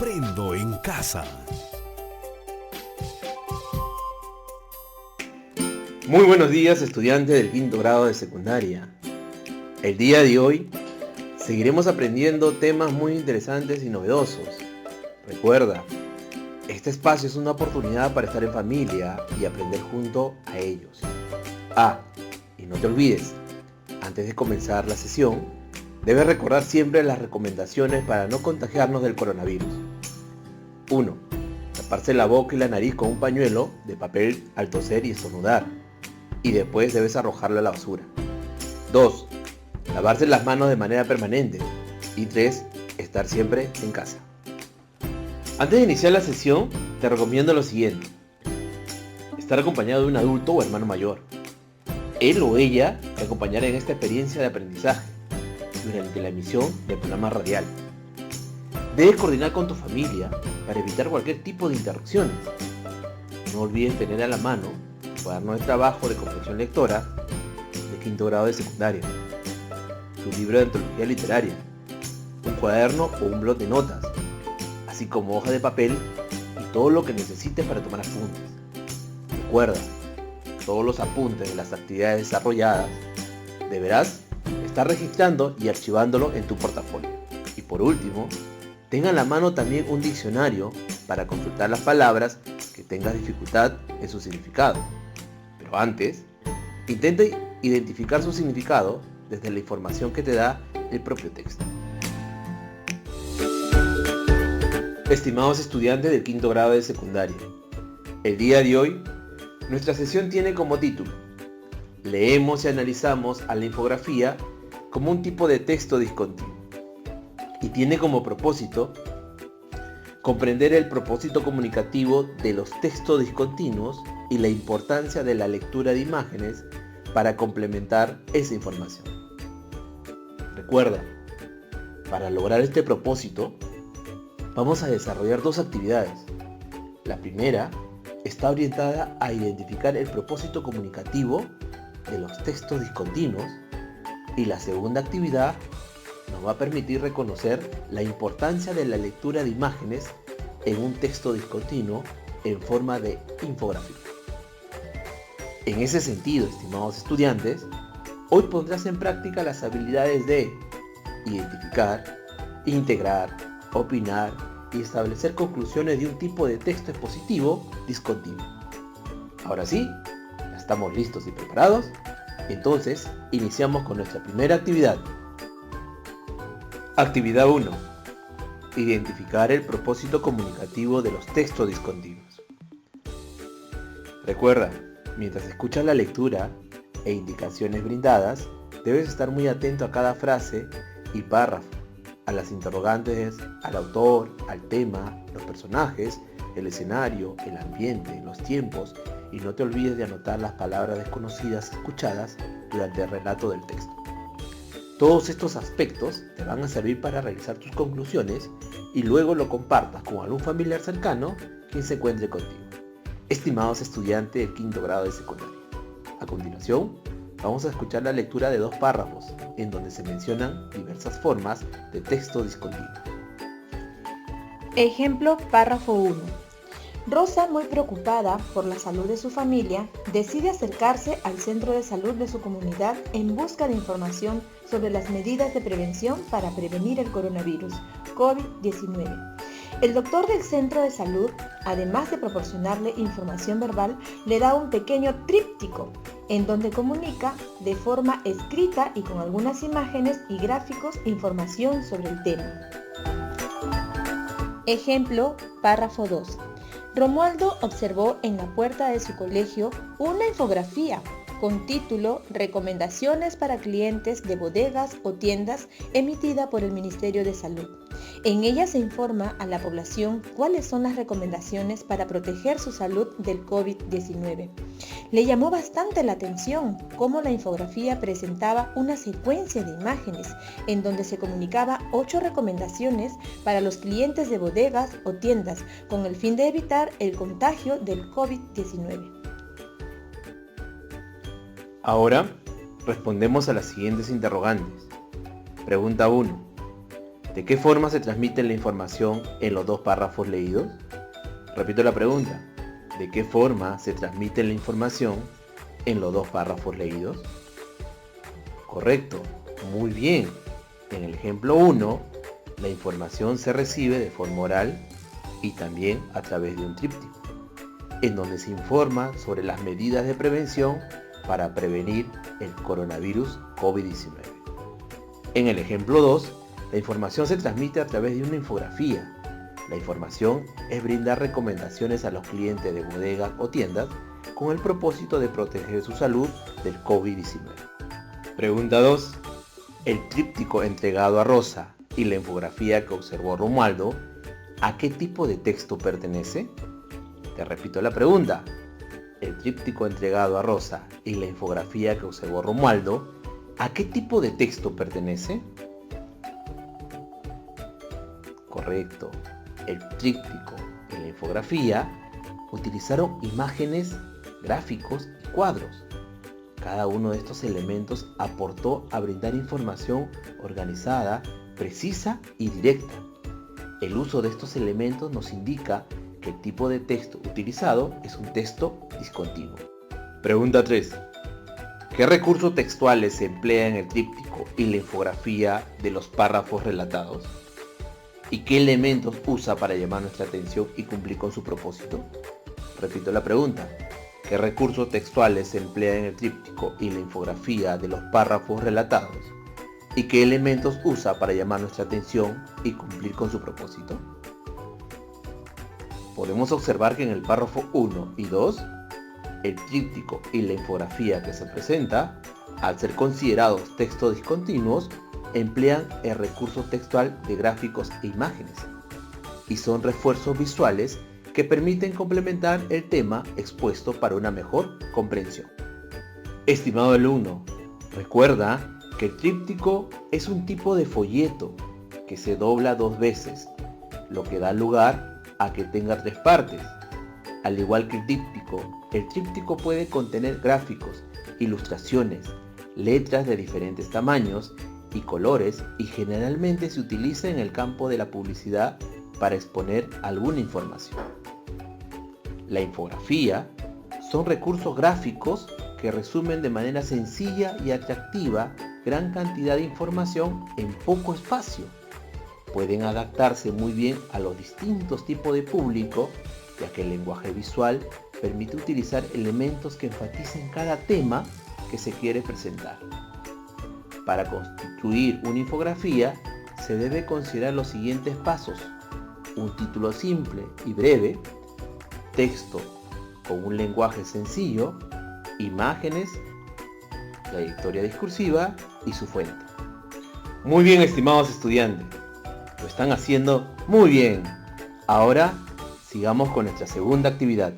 Aprendo en casa. Muy buenos días, estudiantes del quinto grado de secundaria. El día de hoy seguiremos aprendiendo temas muy interesantes y novedosos. Recuerda, este espacio es una oportunidad para estar en familia y aprender junto a ellos. Y no te olvides, antes de comenzar la sesión, debes recordar siempre las recomendaciones para no contagiarnos del coronavirus. 1. Taparse la boca y la nariz con un pañuelo de papel al toser y estornudar, y después debes arrojarlo a la basura. 2. Lavarse las manos de manera permanente. Y 3. Estar siempre en casa. Antes de iniciar la sesión, te recomiendo lo siguiente. Estar acompañado de un adulto o hermano mayor. Él o ella te acompañará en esta experiencia de aprendizaje durante la emisión del programa radial. Debes coordinar con tu familia para evitar cualquier tipo de interrupciones. No olvides tener a la mano tu cuaderno de trabajo de comprensión lectora de quinto grado de secundaria, tu libro de antología literaria, un cuaderno o un blog de notas, así como hoja de papel y todo lo que necesites para tomar apuntes. Recuerda, todos los apuntes de las actividades desarrolladas deberás estar registrando y archivándolo en tu portafolio. Y por último, ten a la mano también un diccionario para consultar las palabras que tengas dificultad en su significado. Pero antes, intenta identificar su significado desde la información que te da el propio texto. Estimados estudiantes del quinto grado de secundaria, el día de hoy, nuestra sesión tiene como título: leemos y analizamos a la infografía como un tipo de texto discontinuo, y tiene como propósito comprender el propósito comunicativo de los textos discontinuos y la importancia de la lectura de imágenes para complementar esa información. Recuerda, para lograr este propósito, vamos a desarrollar dos actividades. La primera está orientada a identificar el propósito comunicativo de los textos discontinuos, y la segunda actividad nos va a permitir reconocer la importancia de la lectura de imágenes en un texto discontinuo en forma de infografía. En ese sentido, estimados estudiantes, hoy pondrás en práctica las habilidades de identificar, integrar, opinar y establecer conclusiones de un tipo de texto expositivo discontinuo. Ahora sí, ya estamos listos y preparados. Entonces, iniciamos con nuestra primera actividad. Actividad 1. Identificar el propósito comunicativo de los textos discontinuos. Recuerda, mientras escuchas la lectura e indicaciones brindadas, debes estar muy atento a cada frase y párrafo, a las interrogantes, al autor, al tema, los personajes, el escenario, el ambiente, los tiempos, y no te olvides de anotar las palabras desconocidas escuchadas durante el relato del texto. Todos estos aspectos te van a servir para realizar tus conclusiones y luego lo compartas con algún familiar cercano quien se encuentre contigo. Estimados estudiantes del quinto grado de secundaria, a continuación vamos a escuchar la lectura de dos párrafos en donde se mencionan diversas formas de texto discontinuo. Ejemplo, párrafo 1. Rosa, muy preocupada por la salud de su familia, decide acercarse al centro de salud de su comunidad en busca de información sobre las medidas de prevención para prevenir el coronavirus COVID-19. El doctor del centro de salud, además de proporcionarle información verbal, le da un pequeño tríptico en donde comunica de forma escrita y con algunas imágenes y gráficos información sobre el tema. Ejemplo, párrafo 2. Romualdo observó en la puerta de su colegio una infografía con título Recomendaciones para clientes de bodegas o tiendas, emitida por el Ministerio de Salud. En ella se informa a la población cuáles son las recomendaciones para proteger su salud del COVID-19. Le llamó bastante la atención cómo la infografía presentaba una secuencia de imágenes en donde se comunicaba 8 recomendaciones para los clientes de bodegas o tiendas con el fin de evitar el contagio del COVID-19. Ahora respondemos a las siguientes interrogantes. Pregunta 1. ¿De qué forma se transmite la información en los dos párrafos leídos? Repito la pregunta. ¿De qué forma se transmite la información en los dos párrafos leídos? Correcto, muy bien. En el ejemplo 1, la información se recibe de forma oral y también a través de un tríptico, en donde se informa sobre las medidas de prevención para prevenir el coronavirus COVID-19. En el ejemplo 2, la información se transmite a través de una infografía. La información es brindar recomendaciones a los clientes de bodegas o tiendas con el propósito de proteger su salud del COVID-19. Pregunta 2. El tríptico entregado a Rosa y la infografía que observó Romualdo, ¿a qué tipo de texto pertenece? Te repito la pregunta. El tríptico entregado a Rosa y la infografía que observó Romualdo, ¿a qué tipo de texto pertenece? Correcto. El tríptico y la infografía utilizaron imágenes, gráficos y cuadros. Cada uno de estos elementos aportó a brindar información organizada, precisa y directa. El uso de estos elementos nos indica que el tipo de texto utilizado es un texto discontinuo. Pregunta 3. ¿Qué recursos textuales se emplean en el tríptico y la infografía de los párrafos relatados? ¿Y qué elementos usa para llamar nuestra atención y cumplir con su propósito? Repito la pregunta. ¿Qué recursos textuales se emplean en el tríptico y la infografía de los párrafos relatados? ¿Y qué elementos usa para llamar nuestra atención y cumplir con su propósito? Podemos observar que en el párrafo 1 y 2, el tríptico y la infografía que se presenta, al ser considerados textos discontinuos, emplean el recurso textual de gráficos e imágenes y son refuerzos visuales que permiten complementar el tema expuesto para una mejor comprensión. Estimado alumno, recuerda que el tríptico es un tipo de folleto que se dobla 2 veces, lo que da lugar a que tenga 3 partes. Al igual que el tríptico puede contener gráficos, ilustraciones, letras de diferentes tamaños y colores y generalmente se utiliza en el campo de la publicidad para exponer alguna información. La infografía son recursos gráficos que resumen de manera sencilla y atractiva gran cantidad de información en poco espacio. Pueden adaptarse muy bien a los distintos tipos de público, ya que el lenguaje visual permite utilizar elementos que enfaticen cada tema que se quiere presentar. Para constituir una infografía se debe considerar los siguientes pasos: un título simple y breve, texto con un lenguaje sencillo, imágenes, trayectoria discursiva y su fuente. Muy bien, estimados estudiantes, lo están haciendo muy bien. Ahora sigamos con nuestra segunda actividad.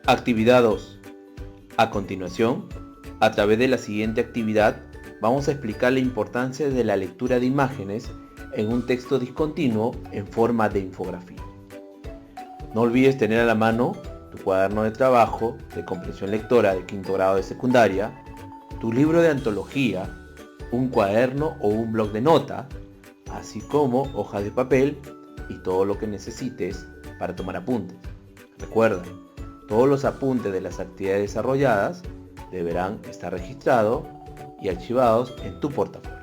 Actividad 2. A continuación, a través de la siguiente actividad, vamos a explicar la importancia de la lectura de imágenes en un texto discontinuo en forma de infografía. No olvides tener a la mano tu cuaderno de trabajo de comprensión lectora de 5º grado de secundaria, tu libro de antología, un cuaderno o un bloc de nota, así como hojas de papel y todo lo que necesites para tomar apuntes. Recuerda, todos los apuntes de las actividades desarrolladas deberán estar registrados y archivados en tu portafolio.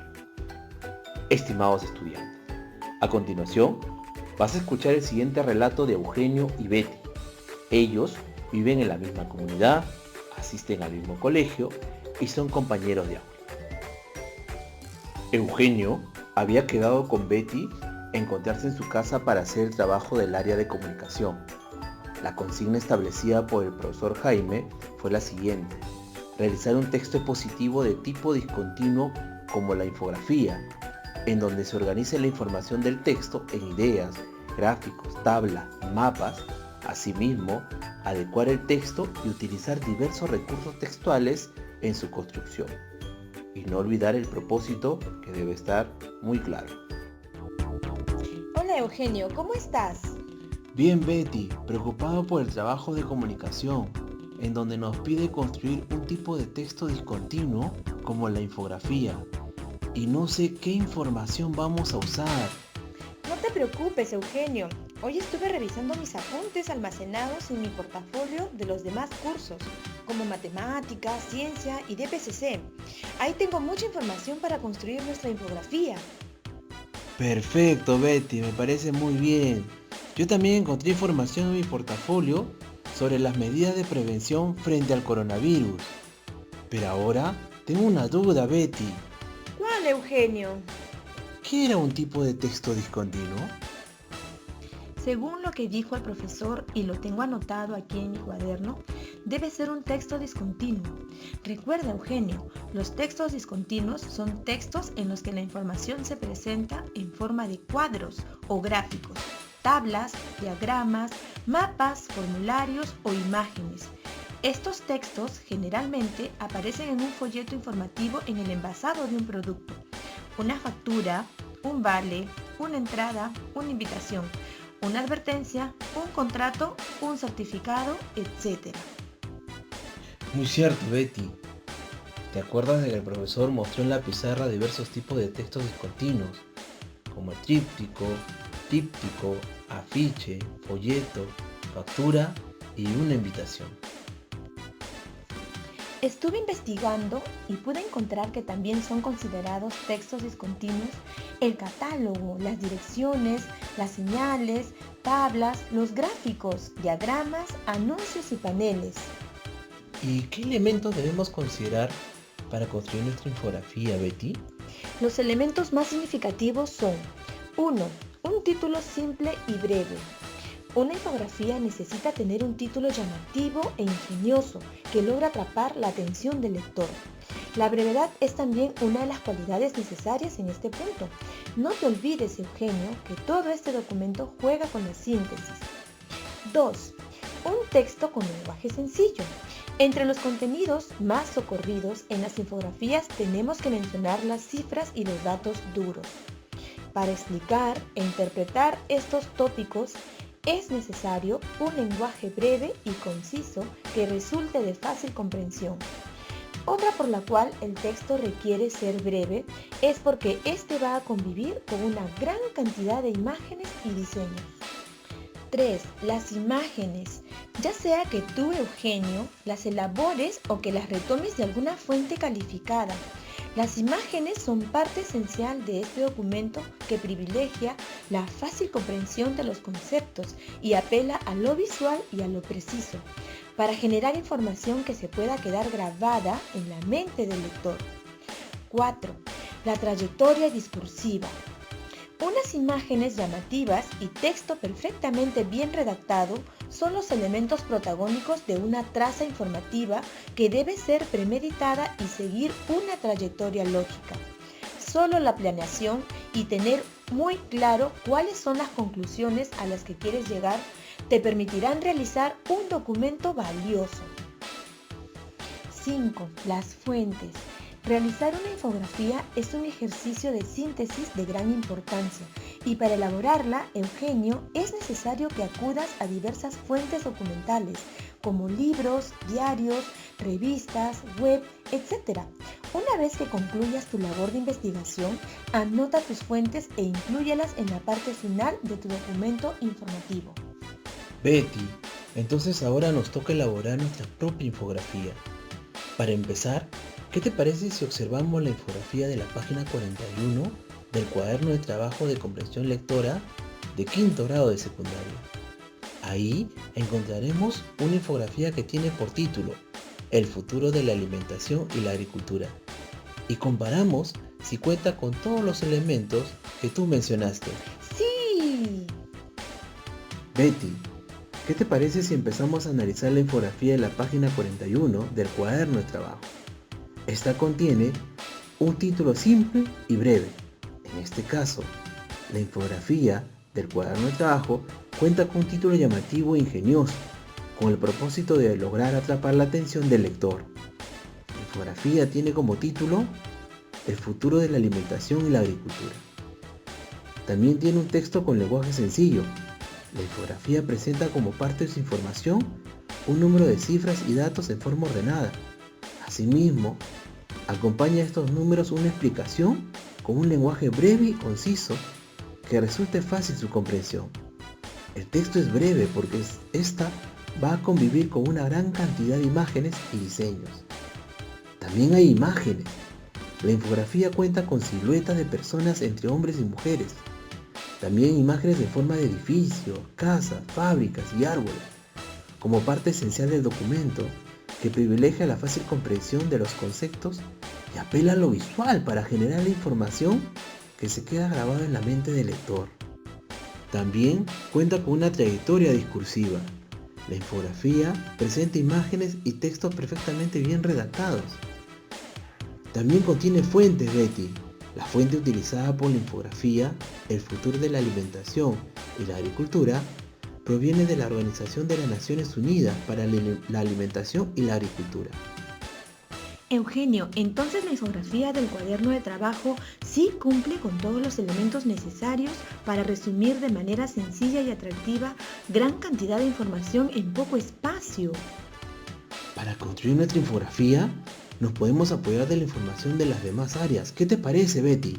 Estimados estudiantes, a continuación vas a escuchar el siguiente relato de Eugenio y Betty. Ellos viven en la misma comunidad, asisten al mismo colegio y son compañeros de aula. Eugenio había quedado con Betty encontrarse en su casa para hacer el trabajo del área de comunicación. La consigna establecida por el profesor Jaime fue la siguiente: realizar un texto expositivo de tipo discontinuo como la infografía, en donde se organice la información del texto en ideas, gráficos, tablas, mapas. Asimismo, adecuar el texto y utilizar diversos recursos textuales en su construcción. Y no olvidar el propósito, que debe estar muy claro. Hola Eugenio, ¿cómo estás? Bien, Betty, preocupado por el trabajo de comunicación, en donde nos pide construir un tipo de texto discontinuo como la infografía. y no sé qué información vamos a usar. No te preocupes, Eugenio. Hoy estuve revisando mis apuntes almacenados en mi portafolio de los demás cursos, como matemáticas, ciencia y DPCC. Ahí tengo mucha información para construir nuestra infografía. Perfecto, Betty, me parece muy bien. Yo también encontré información en mi portafolio sobre las medidas de prevención frente al coronavirus. Pero ahora tengo una duda, Betty. ¿Cuál, Eugenio? ¿Qué era un tipo de texto discontinuo? Según lo que dijo el profesor, y lo tengo anotado aquí en mi cuaderno, debe ser un texto discontinuo. Recuerda, Eugenio, los textos discontinuos son textos en los que la información se presenta en forma de cuadros o gráficos, tablas, diagramas, mapas, formularios o imágenes. Estos textos generalmente aparecen en un folleto informativo en el envasado de un producto, una factura, un vale, una entrada, una invitación, una advertencia, un contrato, un certificado, etc. Muy cierto, Betty. ¿Te acuerdas de que el profesor mostró en la pizarra diversos tipos de textos discontinuos, como el tríptico, díptico, afiche, folleto, factura y una invitación? Estuve investigando y pude encontrar que también son considerados textos discontinuos el catálogo, las direcciones, las señales, tablas, los gráficos, diagramas, anuncios y paneles. ¿Y qué elementos debemos considerar para construir nuestra infografía, Betty? Los elementos más significativos son 1. Un título simple y breve. Una infografía necesita tener un título llamativo e ingenioso que logra atrapar la atención del lector. La brevedad es también una de las cualidades necesarias en este punto. No te olvides, Eugenio, que todo este documento juega con la síntesis. 2. Un texto con lenguaje sencillo. Entre los contenidos más socorridos en las infografías tenemos que mencionar las cifras y los datos duros. Para explicar e interpretar estos tópicos, es necesario un lenguaje breve y conciso que resulte de fácil comprensión. Otra por la cual el texto requiere ser breve es porque este va a convivir con una gran cantidad de imágenes y diseños. 3. Las imágenes. Ya sea que tú, Eugenio, las elabores o que las retomes de alguna fuente calificada. Las imágenes son parte esencial de este documento que privilegia la fácil comprensión de los conceptos y apela a lo visual y a lo preciso, para generar información que se pueda quedar grabada en la mente del lector. 4. La trayectoria discursiva. Unas imágenes llamativas y texto perfectamente bien redactado son los elementos protagónicos de una traza informativa que debe ser premeditada y seguir una trayectoria lógica. Solo la planeación y tener muy claro cuáles son las conclusiones a las que quieres llegar te permitirán realizar un documento valioso. 5. Las fuentes. Realizar una infografía es un ejercicio de síntesis de gran importancia y para elaborarla, Eugenio, es necesario que acudas a diversas fuentes documentales como libros, diarios, revistas, web, etc. Una vez que concluyas tu labor de investigación, anota tus fuentes e inclúyelas en la parte final de tu documento informativo. Betty, entonces ahora nos toca elaborar nuestra propia infografía. Para empezar, ¿qué te parece si observamos la infografía de la página 41 del cuaderno de trabajo de comprensión lectora de quinto grado de secundaria? Ahí encontraremos una infografía que tiene por título El futuro de la alimentación y la agricultura. Y comparamos si cuenta con todos los elementos que tú mencionaste. ¡Sí! Betty, ¿qué te parece si empezamos a analizar la infografía de la página 41 del cuaderno de trabajo? Esta contiene un título simple y breve. En este caso, la infografía del cuaderno de trabajo cuenta con un título llamativo e ingenioso, con el propósito de lograr atrapar la atención del lector. La infografía tiene como título El futuro de la alimentación y la agricultura. También tiene un texto con lenguaje sencillo. La infografía presenta como parte de su información un número de cifras y datos en forma ordenada. Asimismo, acompaña a estos números una explicación con un lenguaje breve y conciso que resulte fácil su comprensión. El texto es breve porque esta va a convivir con una gran cantidad de imágenes y diseños. También hay imágenes. La infografía cuenta con siluetas de personas entre hombres y mujeres. También imágenes en forma de edificios, casas, fábricas y árboles, como parte esencial del documento, que privilegia la fácil comprensión de los conceptos y apela a lo visual para generar la información que se queda grabada en la mente del lector. También cuenta con una trayectoria discursiva. La infografía presenta imágenes y textos perfectamente bien redactados. También contiene fuentes, Betty. La fuente utilizada por la infografía, El futuro de la alimentación y la agricultura, proviene de la Organización de las Naciones Unidas para la Alimentación y la Agricultura. Eugenio, entonces la infografía del cuaderno de trabajo sí cumple con todos los elementos necesarios para resumir de manera sencilla y atractiva gran cantidad de información en poco espacio. Para construir nuestra infografía, nos podemos apoyar de la información de las demás áreas. ¿Qué te parece, Betty?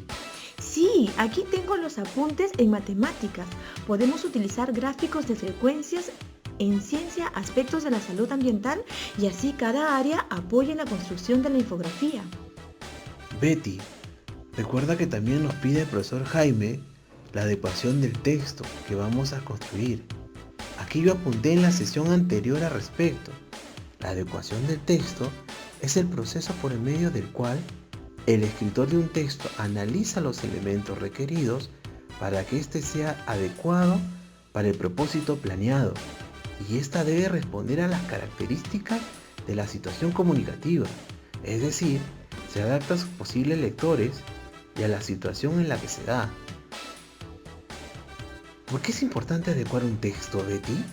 Sí, aquí tengo los apuntes en matemáticas. Podemos utilizar gráficos de frecuencias en ciencia, aspectos de la salud ambiental y así cada área apoya en la construcción de la infografía. Betty, recuerda que también nos pide el profesor Jaime la adecuación del texto que vamos a construir. Aquí yo apunté en la sesión anterior al respecto. La adecuación del texto es el proceso por el medio del cual el escritor de un texto analiza los elementos requeridos para que éste sea adecuado para el propósito planeado, y ésta debe responder a las características de la situación comunicativa, es decir, se adapta a sus posibles lectores y a la situación en la que se da. ¿Por qué es importante adecuar un texto, Betty?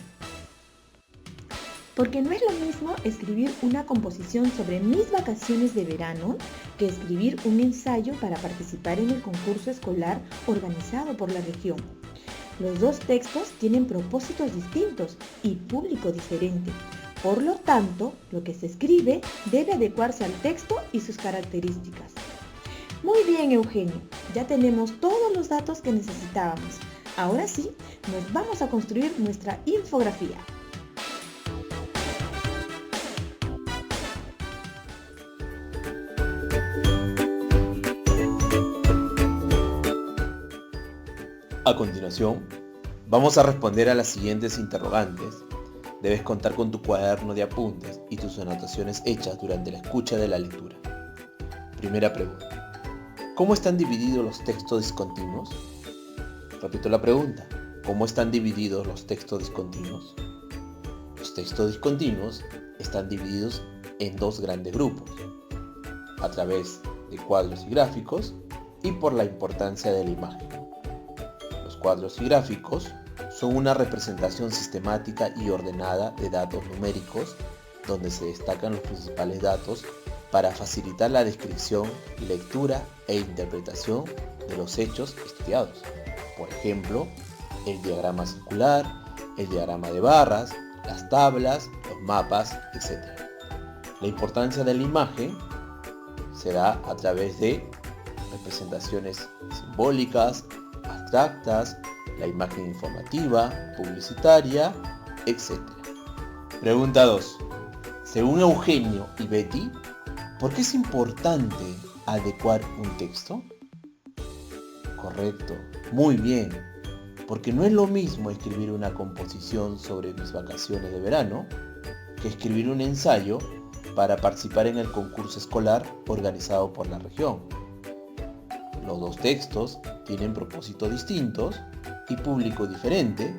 Porque no es lo mismo escribir una composición sobre mis vacaciones de verano que escribir un ensayo para participar en el concurso escolar organizado por la región. Los dos textos tienen propósitos distintos y público diferente. Por lo tanto, lo que se escribe debe adecuarse al texto y sus características. Muy bien, Eugenio, ya tenemos todos los datos que necesitábamos. Ahora sí, nos vamos a construir nuestra infografía. A continuación, vamos a responder a las siguientes interrogantes. Debes contar con tu cuaderno de apuntes y tus anotaciones hechas durante la escucha de la lectura. Primera pregunta. ¿Cómo están divididos los textos discontinuos? Repito la pregunta. ¿Cómo están divididos los textos discontinuos? Los textos discontinuos están divididos en dos grandes grupos, a través de cuadros y gráficos y por la importancia de la imagen. Los cuadros y gráficos son una representación sistemática y ordenada de datos numéricos donde se destacan los principales datos para facilitar la descripción, lectura e interpretación de los hechos estudiados. Por ejemplo, el diagrama circular, el diagrama de barras, las tablas, los mapas, etc. La importancia de la imagen se da a través de representaciones simbólicas, abstractas, la imagen informativa, publicitaria, etc. Pregunta 2. Según Eugenio y Betty, ¿por qué es importante adecuar un texto? Correcto, muy bien, porque no es lo mismo escribir una composición sobre mis vacaciones de verano que escribir un ensayo para participar en el concurso escolar organizado por la región. Los dos textos tienen propósitos distintos y público diferente,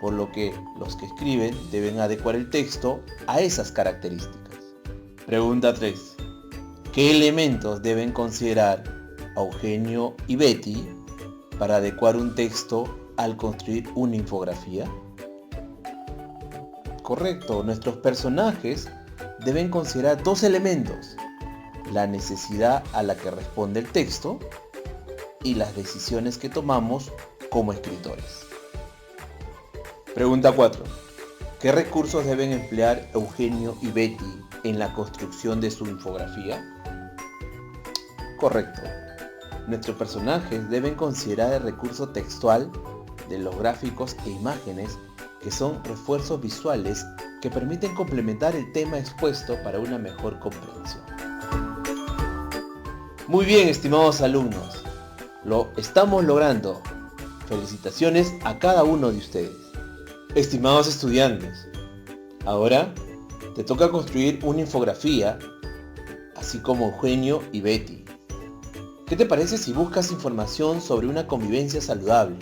por lo que los que escriben deben adecuar el texto a esas características. Pregunta 3. ¿Qué elementos deben considerar Eugenio y Betty para adecuar un texto al construir una infografía? Correcto, nuestros personajes deben considerar dos elementos: la necesidad a la que responde el texto y las decisiones que tomamos como escritores. Pregunta 4. ¿Qué recursos deben emplear Eugenio y Betty en la construcción de su infografía? Correcto. Nuestros personajes deben considerar el recurso textual de los gráficos e imágenes, que son refuerzos visuales que permiten complementar el tema expuesto para una mejor comprensión. Muy bien, estimados alumnos, lo estamos logrando. Felicitaciones a cada uno de ustedes. Estimados estudiantes, ahora te toca construir una infografía, así como Eugenio y Betty. ¿Qué te parece si buscas información sobre una convivencia saludable?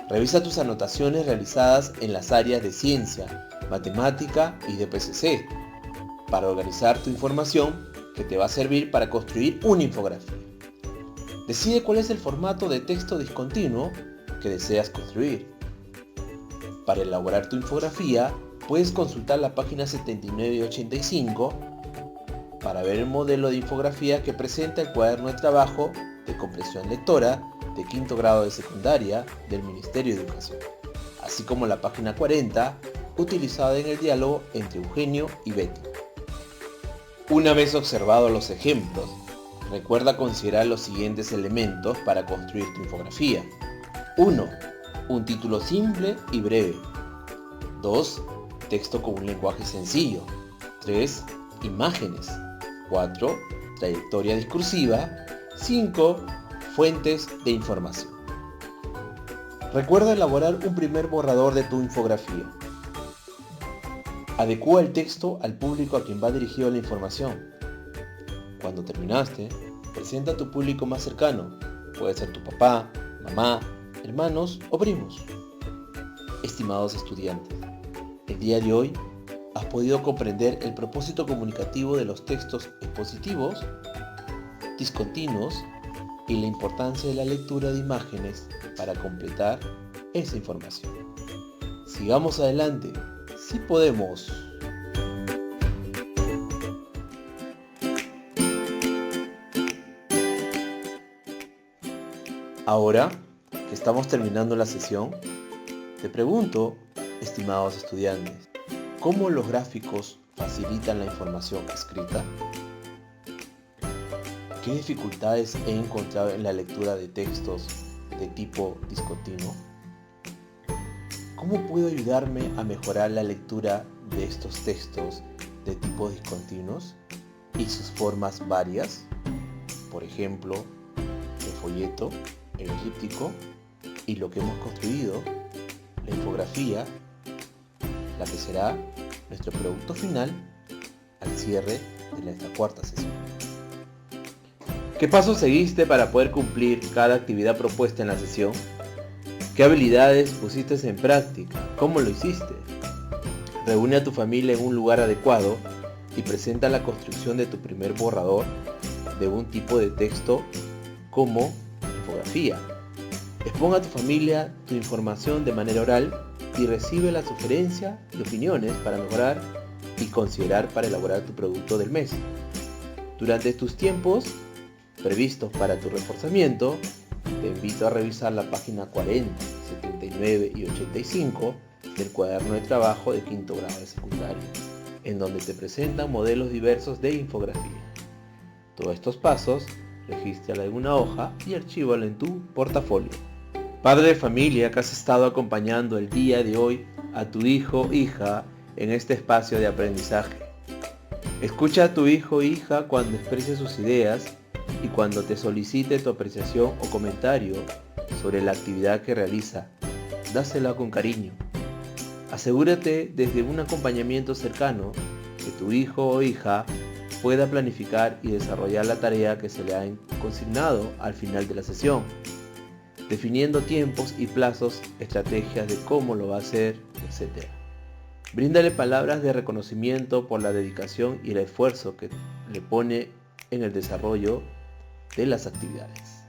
Revisa tus anotaciones realizadas en las áreas de ciencia, matemática y de PCC para organizar tu información que te va a servir para construir una infografía. Decide cuál es el formato de texto discontinuo que deseas construir. Para elaborar tu infografía, puedes consultar la página 79 y 85 para ver el modelo de infografía que presenta el cuaderno de trabajo de comprensión lectora de quinto grado de secundaria del Ministerio de Educación, así como la página 40 utilizada en el diálogo entre Eugenio y Betty. Una vez observados los ejemplos, recuerda considerar los siguientes elementos para construir tu infografía. 1. Un título simple y breve. 2. Texto con un lenguaje sencillo. 3. Imágenes. 4. Trayectoria discursiva. 5. Fuentes de información. Recuerda elaborar un primer borrador de tu infografía. Adecúa el texto al público a quien va dirigido la información. Cuando terminaste, presenta a tu público más cercano. Puede ser tu papá, mamá, hermanos o primos. Estimados estudiantes, el día de hoy has podido comprender el propósito comunicativo de los textos expositivos, discontinuos y la importancia de la lectura de imágenes para completar esa información. Sigamos adelante, sí podemos. Ahora que estamos terminando la sesión, te pregunto, estimados estudiantes, ¿cómo los gráficos facilitan la información escrita? ¿Qué dificultades he encontrado en la lectura de textos de tipo discontinuo? ¿Cómo puedo ayudarme a mejorar la lectura de estos textos de tipo discontinuos y sus formas varias? Por ejemplo, el folleto, el tríptico y lo que hemos construido, la infografía, la que será nuestro producto final al cierre de nuestra cuarta sesión. ¿Qué pasos seguiste para poder cumplir cada actividad propuesta en la sesión? ¿Qué habilidades pusiste en práctica? ¿Cómo lo hiciste? Reúne a tu familia en un lugar adecuado y presenta la construcción de tu primer borrador de un tipo de texto como infografía. Expon a tu familia tu información de manera oral y recibe la sugerencia y opiniones para mejorar y considerar para elaborar tu producto del mes. Durante tus tiempos previstos para tu reforzamiento, te invito a revisar la página 40, 79 y 85 del cuaderno de trabajo de quinto grado de secundaria, en donde te presentan modelos diversos de infografía. Todos estos pasos, regístralo en una hoja y archívalo en tu portafolio. Padre de familia que has estado acompañando el día de hoy a tu hijo o hija en este espacio de aprendizaje. Escucha a tu hijo o hija cuando exprese sus ideas y cuando te solicite tu apreciación o comentario sobre la actividad que realiza. Dásela con cariño. Asegúrate desde un acompañamiento cercano que tu hijo o hija pueda planificar y desarrollar la tarea que se le ha consignado al final de la sesión, definiendo tiempos y plazos, estrategias de cómo lo va a hacer, etc. Bríndale palabras de reconocimiento por la dedicación y el esfuerzo que le pone en el desarrollo de las actividades.